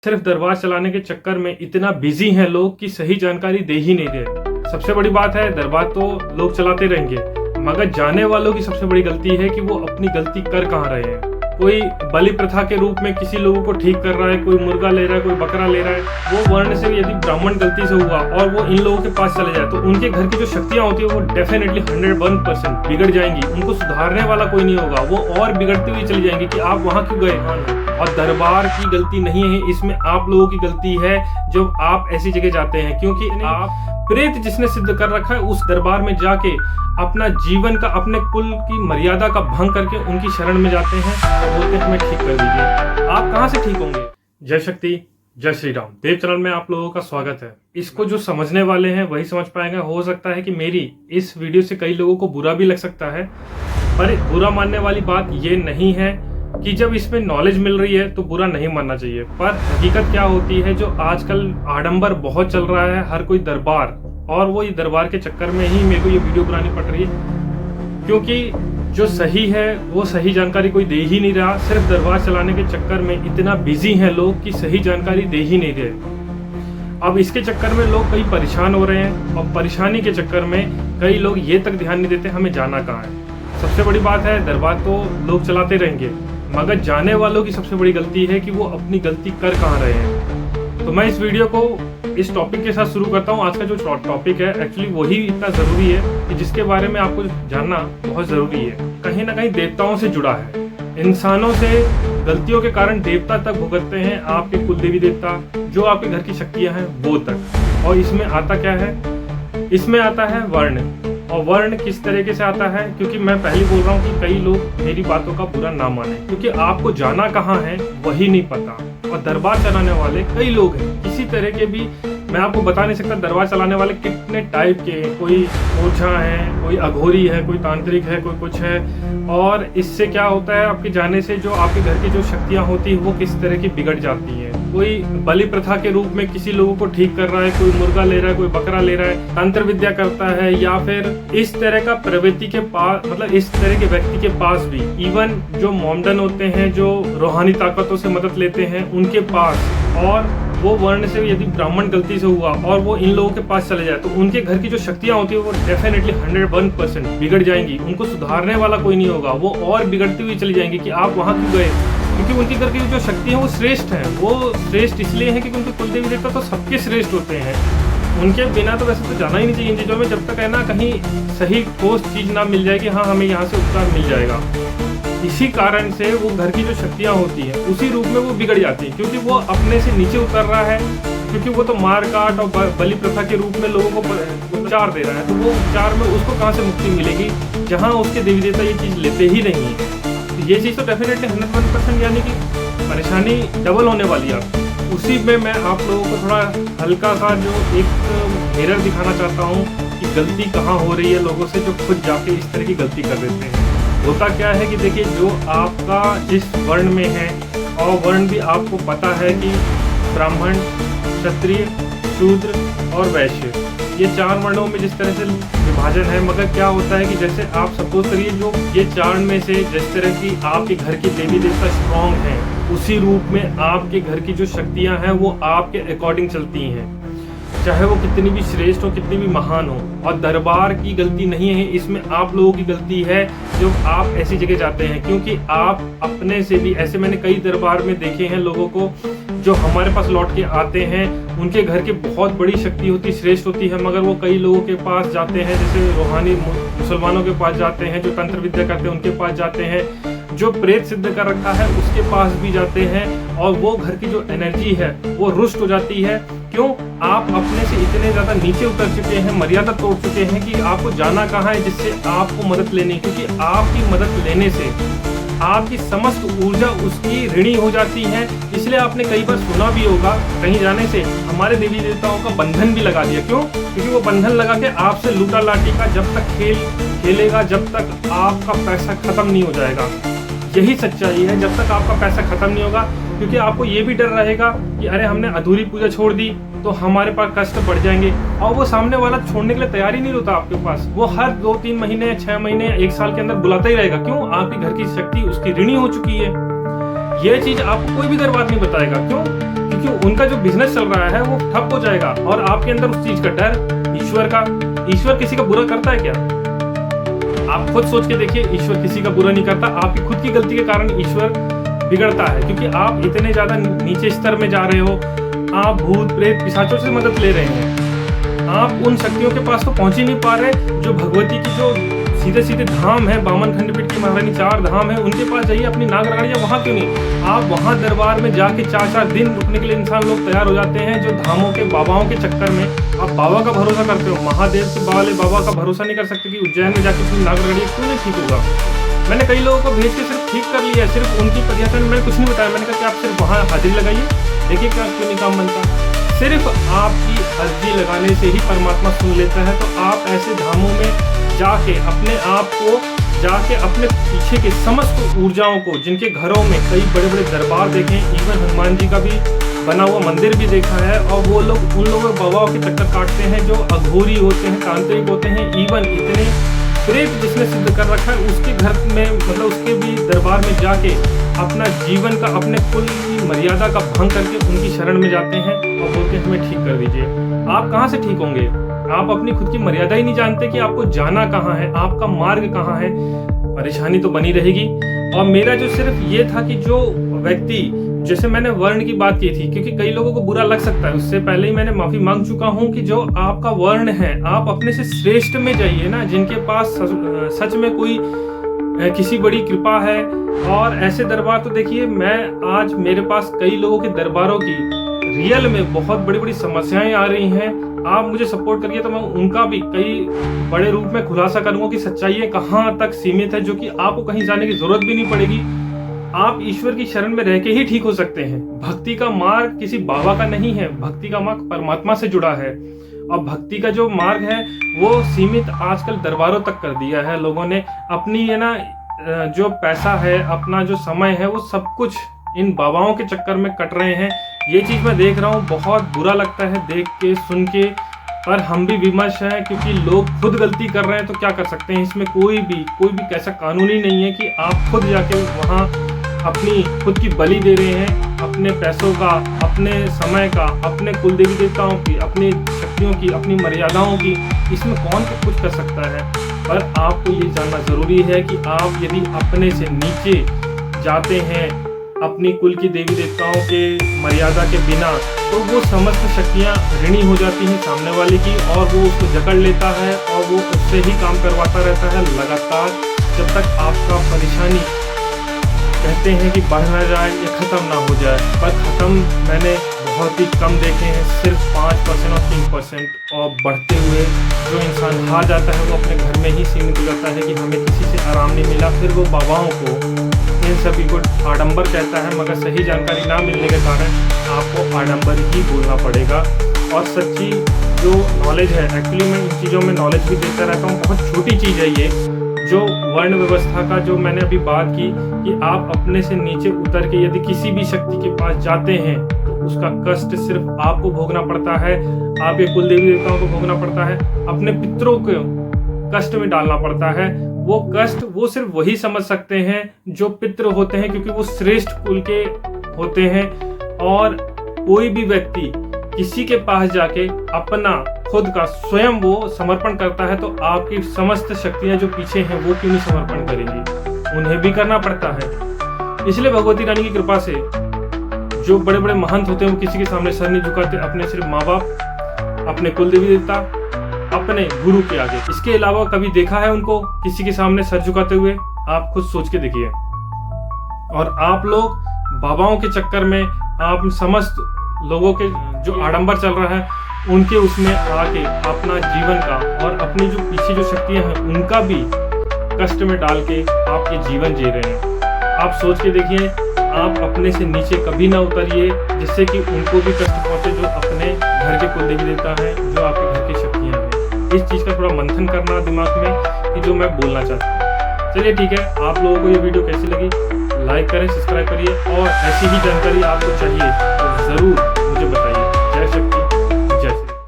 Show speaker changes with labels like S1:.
S1: सिर्फ दरबार चलाने के चक्कर में इतना बिजी हैं लोग कि सही जानकारी दे ही नहीं रहे। सबसे बड़ी बात है, दरबार तो लोग चलाते रहेंगे, मगर जाने वालों की सबसे बड़ी गलती है कि वो अपनी गलती कर कहाँ रहे हैं। कोई बलि प्रथा के रूप में किसी लोगों को ठीक कर रहा है, कोई मुर्गा ले रहा है, कोई बकरा ले रहा है। वो वर्ण से यदि ब्राह्मण गलती से हुआ और वो इन लोगों के पास चले जाए तो उनके घर की जो शक्तियां होती है वो डेफिनेटली 101% बिगड़ जाएंगी। उनको सुधारने वाला कोई नहीं होगा, वो और बिगड़ती हुई चली जाएंगी कि आप वहां क्यों गए। और दरबार की गलती नहीं है, इसमें आप लोगों की गलती है जब आप ऐसी जगह जाते हैं, क्योंकि आप प्रेत जिसने सिद्ध कर रखा है उस दरबार में जाके अपना जीवन का, अपने कुल की मर्यादा का भंग करके उनकी शरण में जाते हैं और बोलते हैं हमें ठीक कर दीजिए। आप कहां से ठीक होंगे। जय शक्ति, जय श्री राम। देव चैनल में आप लोगों का स्वागत है। इसको जो समझने वाले हैं वही समझ पाएंगे। हो सकता है कि मेरी इस वीडियो से कई लोगों को बुरा भी लग सकता है, पर बुरा मानने वाली बात ये नहीं है कि जब इसमें नॉलेज मिल रही है तो बुरा नहीं मानना चाहिए। पर हकीकत क्या होती है, जो आजकल आडंबर बहुत चल रहा है, हर कोई दरबार, और वो ये दरबार के चक्कर में ही मेरे को ये वीडियो बनानी पड़ रही है, क्योंकि जो सही है वो सही जानकारी कोई दे ही नहीं रहा। सिर्फ दरबार चलाने के चक्कर में इतना बिजी हैं लोग कि सही जानकारी दे ही नहीं रहे। अब इसके चक्कर में लोग कई परेशान हो रहे हैं, और परेशानी के चक्कर में कई लोग ये तक ध्यान नहीं देते हमें जाना कहाँ है। सबसे बड़ी बात है, दरबार तो लोग चलाते रहेंगे, मगर जाने वालों की सबसे बड़ी गलती है कि वो अपनी गलती कर कहाँ रहे हैं। तो मैं इस वीडियो को इस टॉपिक के साथ शुरू करता हूँ। आज का जो टॉपिक है एक्चुअली वही इतना जरूरी है कि जिसके बारे में आपको जानना बहुत जरूरी है। कहीं ना कहीं देवताओं से जुड़ा है। इंसानों से गलतियों के कारण देवता तक भुगतते हैं, आपके कुल देवी देवता, जो आपके घर की शक्तियां हैं वो तक। और इसमें आता क्या है, इसमें आता है वर्ण। और वर्ण किस तरीके से आता है, क्योंकि मैं पहले बोल रहा हूँ कि कई लोग मेरी बातों का बुरा ना माने, क्योंकि आपको जाना कहाँ है वही नहीं पता। और दरबार चलाने वाले कई लोग हैं, किसी तरह के भी, मैं आपको बता नहीं सकता दरबार चलाने वाले कितने टाइप के। कोई ओझा है, कोई अघोरी है, कोई तांत्रिक है, कोई कुछ है। और इससे क्या होता है, आपके जाने से जो आपके घर की जो शक्तियां होती है वो किस तरह की बिगड़ जाती है। कोई बलि प्रथा के रूप में किसी लोगों को ठीक कर रहा है, कोई मुर्गा ले रहा है, कोई बकरा ले रहा है, तंत्र विद्या करता है, या फिर इस तरह का प्रवृत्ति के पास, मतलब इस तरह के व्यक्ति के पास भी, इवन जो मोमडन होते हैं, जो रूहानी ताकतों से मदद लेते हैं, उनके पास, और वो वर्ण से यदि ब्राह्मण गलती से हुआ और वो इन लोगों के पास चले जाए तो उनके घर की जो शक्तियां होती है वो डेफिनेटली 101% बिगड़ जाएंगी। उनको सुधारने वाला कोई नहीं होगा, वो और बिगड़ती हुई चली जाएंगी कि आप वहां क्यों गए। क्योंकि उनके घर की जो शक्ति है वो श्रेष्ठ है। वो श्रेष्ठ इसलिए है क्योंकि उनके कुलदेवी देवता तो सबके श्रेष्ठ होते हैं। उनके बिना तो वैसे तो जाना ही नहीं चाहिए इन चीजों में, जब तक है ना कहीं सही ठोस चीज ना मिल जाए कि हाँ हमें यहाँ से उपचार मिल जाएगा। इसी कारण से वो घर की जो शक्तियां होती हैं उसी रूप में वो बिगड़ जाती है, क्योंकि वो अपने से नीचे उतर रहा है। क्योंकि वो तो मार काट और बलि प्रथा के रूप में लोगों को उपचार दे रहा है, तो वो उपचार में उसको कहाँ से मुक्ति मिलेगी जहाँ उसके देवी देवता ये चीज लेते ही नहीं है। तो ये चीज तो डेफिनेटली 101%, यानी कि परेशानी डबल होने वाली है आपकी। उसी में मैं आप लोगों को थोड़ा हल्का सा जो एक मिरर दिखाना चाहता हूँ कि गलती कहाँ हो रही है लोगों से, जो खुद जाके इस तरह की गलती कर देते हैं। होता क्या है कि देखिए, जो आपका जिस वर्ण में है, और वर्ण भी आपको पता है कि ब्राह्मण, क्षत्रिय, शूद्र और वैश्य, ये 4 वर्णों में जिस तरह से विभाजन है। मगर क्या होता है कि जैसे आप सपोज करिए, जो ये 4 में से जिस तरह की आपके घर की देवी देवता स्ट्रॉन्ग हैं, उसी रूप में आपके घर की जो शक्तियां हैं वो आपके अकॉर्डिंग चलती हैं, चाहे वो कितनी भी श्रेष्ठ हो, कितनी भी महान हो। और दरबार की गलती नहीं है, इसमें आप लोगों की गलती है जो आप ऐसी जगह जाते हैं। क्योंकि आप अपने से भी, ऐसे मैंने कई दरबार में देखे हैं लोगों को जो हमारे पास लौट के आते हैं, उनके घर की बहुत बड़ी शक्ति होती, श्रेष्ठ होती है, मगर वो कई लोगों के पास जाते हैं, जैसे रूहानी मुसलमानों के पास जाते हैं, जो तंत्र विद्या करते हैं उनके पास जाते हैं, जो प्रेत सिद्ध कर रखा है उसके पास भी जाते हैं, और वो घर की जो एनर्जी है वो रुष्ट हो जाती है। क्यों? आप अपने से इतने ज्यादा नीचे उतर चुके हैं, मर्यादा तोड़ चुके हैं कि आपको जाना कहाँ है जिससे आपको मदद लेनी। क्योंकि आपकी मदद लेने से आपकी समस्त ऊर्जा उसकी ऋणी हो जाती है। इसलिए आपने कई बार सुना भी होगा, कहीं जाने से हमारे देवी देवताओं का बंधन भी लगा दिया। क्यों? क्योंकि वो बंधन लगा के आपसे लूटा लाटी का जब तक खेल खेलेगा, जब तक आपका पैसा खत्म नहीं हो जाएगा। यही सच्चाई है, जब तक आपका पैसा खत्म नहीं होगा। क्योंकि आपको ये भी डर रहेगा कि अरे हमने अधूरी पूजा छोड़ दी तो हमारे पास कष्ट बढ़ जाएंगे, और वो सामने वाला छोड़ने के लिए तैयार ही नहीं होता आपके पास। वो हर 2-3 महीने, 6 महीने, 1 साल के अंदर बुलाता ही रहेगा। क्यों? आपके घर की शक्ति उसकी ऋणी हो चुकी है। ये चीज आपको कोई भी दरबार नहीं बताएगा। क्यों? क्योंकि उनका जो बिजनेस चल रहा है वो ठप हो जाएगा। और आपके अंदर उस चीज का डर, ईश्वर किसी का बुरा करता है क्या? आप खुद सोच के देखिए, ईश्वर किसी का बुरा नहीं करता। आपकी खुद की गलती के कारण ईश्वर बिगड़ता है, क्योंकि आप इतने ज्यादा नीचे स्तर में जा रहे हो। आप भूत प्रेत पिशाचों से मदद ले रहे हैं, आप उन शक्तियों के पास तो पहुंच ही नहीं पा रहे जो भगवती की जो सीधे सीधे धाम है, बामन खंडपीठ की महारानी 4 धाम है, उनके पास जाइए अपनी नाग रगड़िए। वहां क्यों नहीं? आप वहां दरबार में जाके 4-4 दिन रुकने के लिए इंसान लोग तैयार हो जाते हैं, जो धामों के बाबाओं के चक्कर में आप बाबा का भरोसा करते हो। महादेव के वाले बाबा का भरोसा नहीं कर सकते कि उज्जैन में जाके अपनी नाग रगड़िए, क्यों नहीं ठीक होगा? मैंने कई लोगों को भेज के सिर्फ ठीक कर लिया, सिर्फ उनकी परिहास में मैंने कुछ नहीं बताया। मैंने कहा कि आप सिर्फ वहाँ हाजिरी लगाइए, देखिए क्या क्यों नहीं काम बनता। सिर्फ आपकी अर्जी लगाने से ही परमात्मा सुन लेता है। तो आप ऐसे धामों में जाके अपने आप को अपने पीछे के समस्त ऊर्जाओं को, जिनके घरों में कई बड़े बड़े दरबार देखे, इवन हनुमान जी का भी बना हुआ मंदिर भी देखा है, और वो लोग उन लोगों बाबाओं के चक्कर काटते हैं जो अघोरी होते हैं, तांत्रिक होते हैं। इवन इतने प्रेत जिसने सिद्ध कर रखा है उसके घर में, मतलब उसके भी दरबार में जाके अपना जीवन का, अपने कुल की मर्यादा का भंग करके उनकी शरण में जाते हैं और बोलते हैं हमें ठीक कर दीजिए। आप कहाँ से ठीक होंगे? आप अपनी खुद की मर्यादा ही नहीं जानते कि आपको जाना कहाँ है, आपका मार्ग कहाँ है। परेशानी तो बनी रहेगी। और मेरा जो सिर्फ ये था कि जो व्यक्ति, जैसे मैंने वर्ण की बात की थी, क्योंकि कई लोगों को बुरा लग सकता है, उससे पहले ही मैंने माफी मांग चुका हूं कि जो आपका वर्ण है, आप अपने से श्रेष्ठ में जाइए ना, जिनके पास सच में कोई किसी बड़ी कृपा है। और ऐसे दरबार तो देखिए, मैं आज मेरे पास कई लोगों के दरबारों की रियल में बहुत बड़ी बड़ी समस्याएं आ रही हैं। आप मुझे सपोर्ट करिए तो मैं उनका भी कई बड़े रूप में खुलासा करूंगा कि सच्चाई कहाँ तक सीमित है, जो कि आपको कहीं जाने की जरूरत भी नहीं पड़ेगी। आप ईश्वर की शरण में रह के ही ठीक हो सकते हैं। भक्ति का मार्ग किसी बाबा का नहीं है, भक्ति का मार्ग परमात्मा से जुड़ा है। और भक्ति का जो मार्ग है वो सीमित आजकल दरबारों तक कर दिया है लोगों ने। अपनी है ना जो पैसा है, अपना जो समय है, वो सब कुछ इन बाबाओं के चक्कर में कट रहे हैं। ये चीज मैं देख रहा हूँ, बहुत बुरा लगता है देख के, सुन के। पर हम भी विमर्श हैं, क्योंकि लोग खुद गलती कर रहे हैं तो क्या कर सकते हैं। इसमें कोई भी ऐसा कानूनी नहीं है कि आप खुद जाके वहाँ अपनी खुद की बलि दे रहे हैं, अपने पैसों का, अपने समय का, अपने कुल देवी देवताओं की, अपनी शक्तियों की, अपनी मर्यादाओं की। इसमें कौन कुछ कर सकता है? पर आपको ये जानना जरूरी है कि आप यदि अपने से नीचे जाते हैं अपनी कुल की देवी देवताओं के मर्यादा के बिना, तो वो समस्त शक्तियाँ ऋणी हो जाती हैं सामने वाले की, और वो उसको जकड़ लेता है और वो उससे ही काम करवाता रहता है लगातार, जब तक आपका परेशानी कहते हैं कि बढ़ ना जाए या ख़त्म ना हो जाए। पर ख़त्म मैंने बहुत ही कम देखे हैं, सिर्फ 5% और 3%। और बढ़ते हुए जो इंसान हार जाता है वो अपने घर में ही सीमित हो जाता है कि हमें किसी से आराम नहीं मिला। फिर वो बाबाओं को, इन सभी को आडंबर कहता है, मगर सही जानकारी ना मिलने के कारण आपको आडंबर ही बोलना पड़ेगा। और सच्ची जो नॉलेज है, एक्चुअली मैं इन चीज़ों में नॉलेज भी देता रहता हूँ। बहुत छोटी चीज़ है ये, जो वर्ण व्यवस्था का जो मैंने अभी बात की, कि आप अपने से नीचे उतर के यदि किसी भी शक्ति के पास जाते हैं तो उसका कष्ट सिर्फ आपको भोगना पड़ता है, आपके कुल देवी देवताओं को भोगना पड़ता है, अपने पितरों को कष्ट में डालना पड़ता है। वो कष्ट वो सिर्फ वही समझ सकते हैं जो पितृ होते हैं, क्योंकि वो श्रेष्ठ कुल के होते हैं। और कोई भी व्यक्ति किसी के पास जाके अपना खुद का स्वयं वो समर्पण करता है, तो आपकी समस्त शक्तियां जो पीछे हैं वो क्यों नहीं समर्पण करेंगी? उन्हें भी करना पड़ता है। इसलिए भगवती रानी की कृपा से जो बड़े बड़े महंत होते हैं वो किसी के सामने सर नहीं झुकाते, अपने सिर्फ माँ बाप, अपने कुल देवी देवता, अपने गुरु के आगे। इसके अलावा कभी देखा है उनको किसी के सामने सर झुकाते हुए? आप खुद सोच के देखिए। और आप लोग बाबाओं के चक्कर में, आप समस्त लोगों के जो आडंबर चल रहा है उनके उसमें आके अपना जीवन का और अपनी जो पीछे जो शक्तियां हैं उनका भी कष्ट में डाल के आपके जीवन जी रहे हैं। आप सोच के देखिए, आप अपने से नीचे कभी ना उतरिए, जिससे कि उनको भी कष्ट पहुंचे जो अपने घर के कुल देवी देवता हैं, जो आपके घर की शक्तियां हैं। इस चीज का थोड़ा मंथन करना दिमाग में कि जो मैं बोलना चाहता हूँ। चलिए ठीक है, आप लोगों को ये वीडियो कैसी लगी लाइक करें, सब्सक्राइब करिए, और ऐसी ही जानकारी आपको चाहिए तो जरूर मुझे बताइए। जय शक्ति।